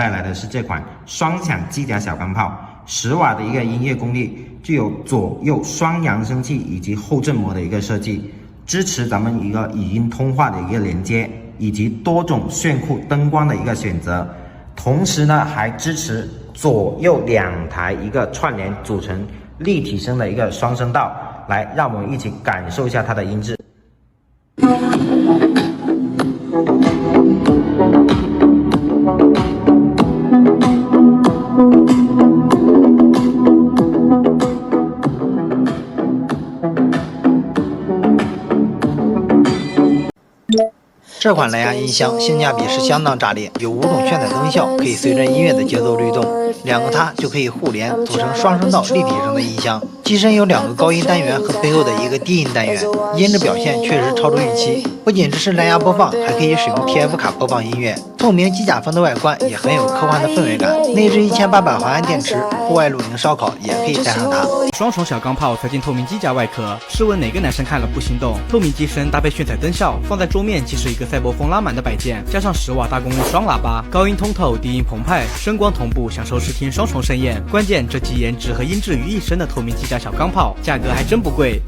带来的是这款双响机甲小钢炮，10瓦的一个音乐功率，具有左右双扬声器以及后振膜的一个设计，支持咱们一个语音通话的一个连接，以及多种炫酷灯光的一个选择。同时呢，还支持左右2台一个串联组成立体声的一个双声道，来让我们一起感受一下它的音质。这款蓝牙音箱性价比是相当炸裂，有5种炫彩灯效，可以随着音乐的节奏律动，2个它就可以互联，组成双声道立体声的音箱。机身有2个高音单元和背后的一个低音单元，音质表现确实超出预期。不仅支持蓝牙播放，还可以使用 TF 卡播放音乐。透明机甲风的外观也很有科幻的氛围感。内置1800毫安电池，户外露营烧烤也可以带上它。双重小钢炮塞进透明机甲外壳，试问哪个男生看了不心动？透明机身搭配炫彩灯效，放在桌面即是一个赛博风拉满的摆件，加上10瓦大功率双喇叭，高音通透，低音澎湃，声光同步，享受视听双重盛宴。关键这集颜值和音质于一身的透明机甲小钢炮，价格还真不贵。